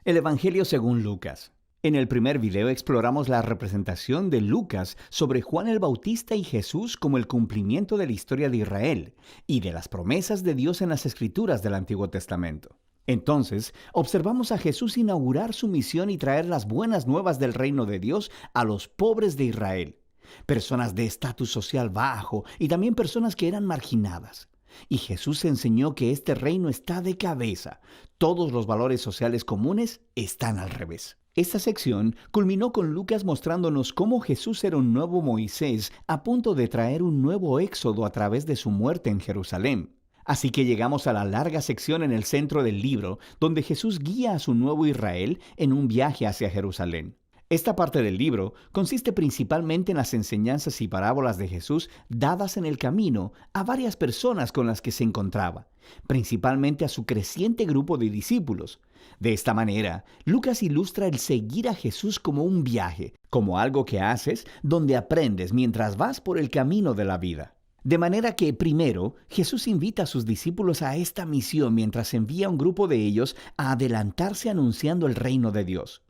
El Evangelio según Lucas. En el primer video exploramos la representación de Lucas sobre Juan el Bautista y Jesús como el cumplimiento de la historia de Israel y de las promesas de Dios en las Escrituras del Antiguo Testamento. Entonces, observamos a Jesús inaugurar su misión y traer las buenas nuevas del reino de Dios a los pobres de Israel, personas de estatus social bajo y también personas que eran marginadas. Y Jesús enseñó que este reino está de cabeza. Todos los valores sociales comunes están al revés. Esta sección culminó con Lucas mostrándonos cómo Jesús era un nuevo Moisés a punto de traer un nuevo éxodo a través de su muerte en Jerusalén. Así que llegamos a la larga sección en el centro del libro, donde Jesús guía a su nuevo Israel en un viaje hacia Jerusalén. Esta parte del libro consiste principalmente en las enseñanzas y parábolas de Jesús dadas en el camino a varias personas con las que se encontraba, principalmente a su creciente grupo de discípulos. De esta manera, Lucas ilustra el seguir a Jesús como un viaje, como algo que haces donde aprendes mientras vas por el camino de la vida. De manera que, primero, Jesús invita a sus discípulos a esta misión mientras envía a un grupo de ellos a adelantarse anunciando el reino de Dios.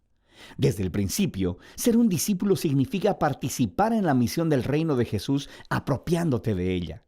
Desde el principio, ser un discípulo significa participar en la misión del reino de Jesús apropiándote de ella.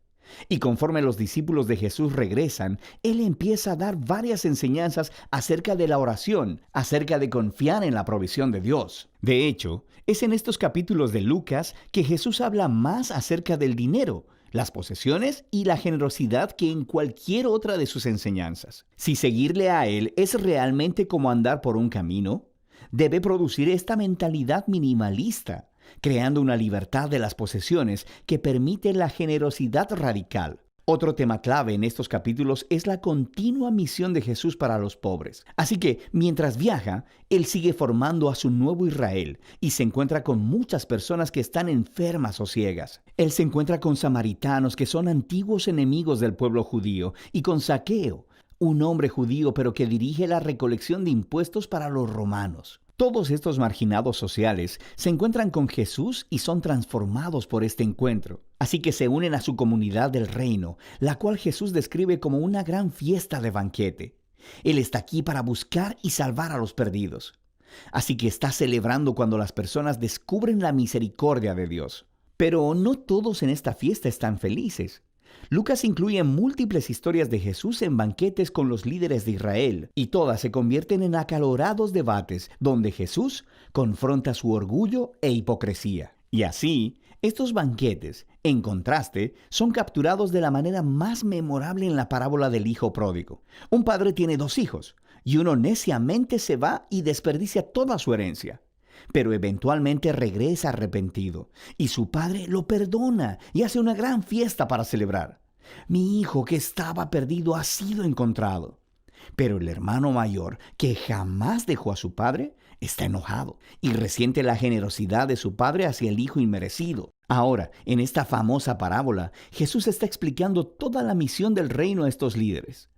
Y conforme los discípulos de Jesús regresan, Él empieza a dar varias enseñanzas acerca de la oración, acerca de confiar en la provisión de Dios. De hecho, es en estos capítulos de Lucas que Jesús habla más acerca del dinero, las posesiones y la generosidad que en cualquier otra de sus enseñanzas. Si seguirle a Él es realmente como andar por un camino, debe producir esta mentalidad minimalista, creando una libertad de las posesiones que permite la generosidad radical. Otro tema clave en estos capítulos es la continua misión de Jesús para los pobres. Así que, mientras viaja, Él sigue formando a su nuevo Israel y se encuentra con muchas personas que están enfermas o ciegas. Él se encuentra con samaritanos que son antiguos enemigos del pueblo judío y con Zaqueo, un hombre judío pero que dirige la recolección de impuestos para los romanos. Todos estos marginados sociales se encuentran con Jesús y son transformados por este encuentro. Así que se unen a su comunidad del reino, la cual Jesús describe como una gran fiesta de banquete. Él está aquí para buscar y salvar a los perdidos. Así que está celebrando cuando las personas descubren la misericordia de Dios. Pero no todos en esta fiesta están felices. Lucas incluye múltiples historias de Jesús en banquetes con los líderes de Israel, y todas se convierten en acalorados debates donde Jesús confronta su orgullo e hipocresía. Y así, estos banquetes, en contraste, son capturados de la manera más memorable en la parábola del hijo pródigo. Un padre tiene dos hijos, y uno neciamente se va y desperdicia toda su herencia. Pero eventualmente regresa arrepentido, y su padre lo perdona y hace una gran fiesta para celebrar. Mi hijo que estaba perdido ha sido encontrado. Pero el hermano mayor, que jamás dejó a su padre, está enojado y resiente la generosidad de su padre hacia el hijo inmerecido. Ahora, en esta famosa parábola, Jesús está explicando toda la misión del reino a estos líderes.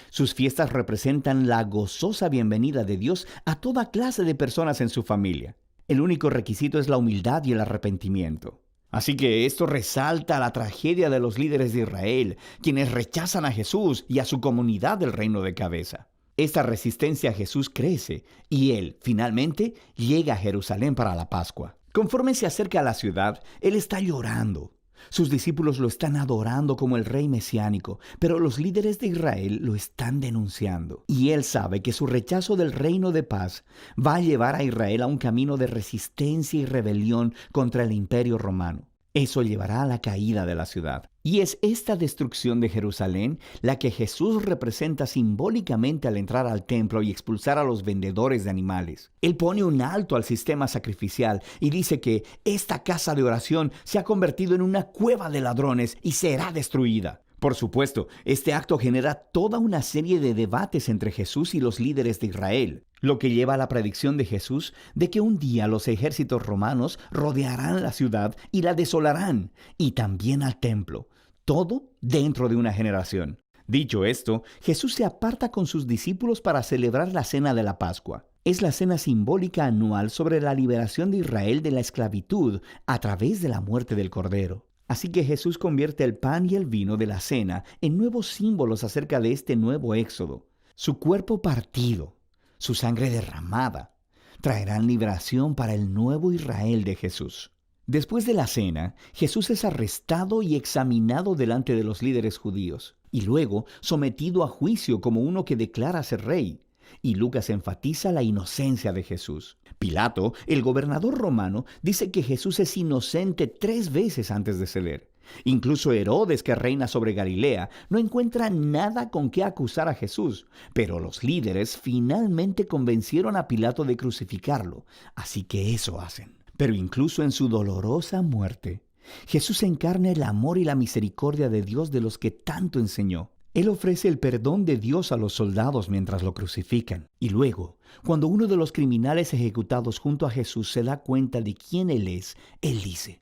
Sus fiestas representan la gozosa bienvenida de Dios a toda clase de personas en su familia. El único requisito es la humildad y el arrepentimiento. Así que esto resalta la tragedia de los líderes de Israel, quienes rechazan a Jesús y a su comunidad del reino de cabeza. Esta resistencia a Jesús crece y Él, finalmente, llega a Jerusalén para la Pascua. Conforme se acerca a la ciudad, Él está llorando. Sus discípulos lo están adorando como el rey mesiánico, pero los líderes de Israel lo están denunciando. Y él sabe que su rechazo del reino de paz va a llevar a Israel a un camino de resistencia y rebelión contra el imperio romano. Eso llevará a la caída de la ciudad. Y es esta destrucción de Jerusalén la que Jesús representa simbólicamente al entrar al templo y expulsar a los vendedores de animales. Él pone un alto al sistema sacrificial y dice que esta casa de oración se ha convertido en una cueva de ladrones y será destruida. Por supuesto, este acto genera toda una serie de debates entre Jesús y los líderes de Israel, lo que lleva a la predicción de Jesús de que un día los ejércitos romanos rodearán la ciudad y la desolarán, y también al templo, todo dentro de una generación. Dicho esto, Jesús se aparta con sus discípulos para celebrar la cena de la Pascua. Es la cena simbólica anual sobre la liberación de Israel de la esclavitud a través de la muerte del Cordero. Así que Jesús convierte el pan y el vino de la cena en nuevos símbolos acerca de este nuevo éxodo. Su cuerpo partido, su sangre derramada, traerán liberación para el nuevo Israel de Jesús. Después de la cena, Jesús es arrestado y examinado delante de los líderes judíos, y luego sometido a juicio como uno que declara ser rey. Y Lucas enfatiza la inocencia de Jesús. Pilato, el gobernador romano, dice que Jesús es inocente 3 veces antes de ceder. Incluso Herodes, que reina sobre Galilea, no encuentra nada con qué acusar a Jesús, pero los líderes finalmente convencieron a Pilato de crucificarlo, así que eso hacen. Pero incluso en su dolorosa muerte, Jesús encarna el amor y la misericordia de Dios de los que tanto enseñó. Él ofrece el perdón de Dios a los soldados mientras lo crucifican. Y luego, cuando uno de los criminales ejecutados junto a Jesús se da cuenta de quién Él es, Él dice: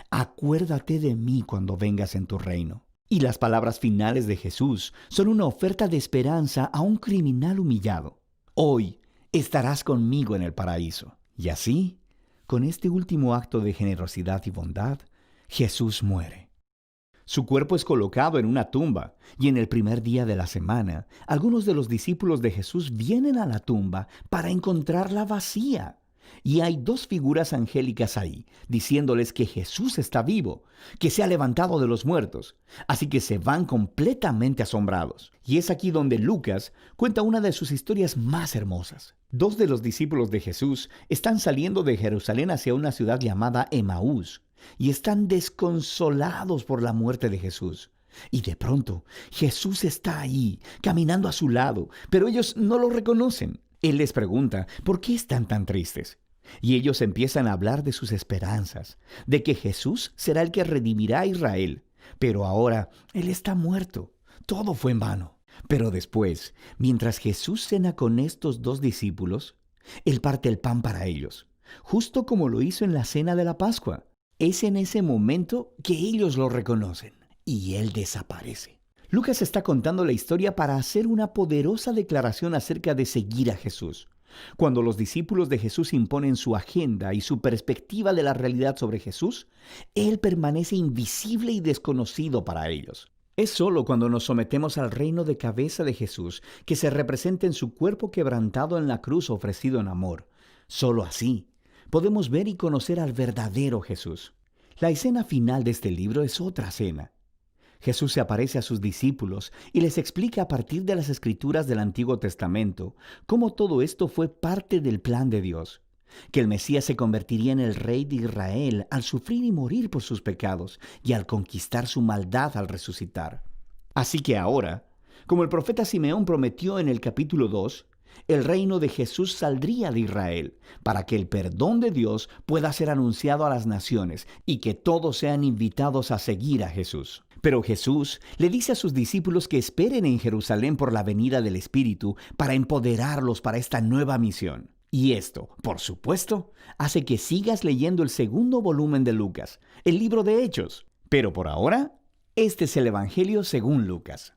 acuérdate de mí cuando vengas en tu reino. Y las palabras finales de Jesús son una oferta de esperanza a un criminal humillado. Hoy estarás conmigo en el paraíso. Y así, con este último acto de generosidad y bondad, Jesús muere. Su cuerpo es colocado en una tumba, y en el primer día de la semana, algunos de los discípulos de Jesús vienen a la tumba para encontrarla vacía. Y hay 2 figuras angélicas ahí, diciéndoles que Jesús está vivo, que se ha levantado de los muertos. Así que se van completamente asombrados. Y es aquí donde Lucas cuenta una de sus historias más hermosas. 2 de los discípulos de Jesús están saliendo de Jerusalén hacia una ciudad llamada Emaús, y están desconsolados por la muerte de Jesús. Y de pronto, Jesús está ahí, caminando a su lado, pero ellos no lo reconocen. Él les pregunta, ¿por qué están tan tristes? Y ellos empiezan a hablar de sus esperanzas, de que Jesús será el que redimirá a Israel. Pero ahora, Él está muerto. Todo fue en vano. Pero después, mientras Jesús cena con estos 2 discípulos, Él parte el pan para ellos, justo como lo hizo en la cena de la Pascua. Es en ese momento que ellos lo reconocen, y Él desaparece. Lucas está contando la historia para hacer una poderosa declaración acerca de seguir a Jesús. Cuando los discípulos de Jesús imponen su agenda y su perspectiva de la realidad sobre Jesús, Él permanece invisible y desconocido para ellos. Es solo cuando nos sometemos al reino de cabeza de Jesús que se representa en su cuerpo quebrantado en la cruz ofrecido en amor. Solo así podemos ver y conocer al verdadero Jesús. La escena final de este libro es otra cena. Jesús se aparece a sus discípulos y les explica a partir de las Escrituras del Antiguo Testamento cómo todo esto fue parte del plan de Dios, que el Mesías se convertiría en el rey de Israel al sufrir y morir por sus pecados y al conquistar su maldad al resucitar. Así que ahora, como el profeta Simeón prometió en el capítulo 2, el reino de Jesús saldría de Israel para que el perdón de Dios pueda ser anunciado a las naciones y que todos sean invitados a seguir a Jesús. Pero Jesús le dice a sus discípulos que esperen en Jerusalén por la venida del Espíritu para empoderarlos para esta nueva misión. Y esto, por supuesto, hace que sigas leyendo el 2º volumen de Lucas, el libro de Hechos. Pero por ahora, este es el Evangelio según Lucas.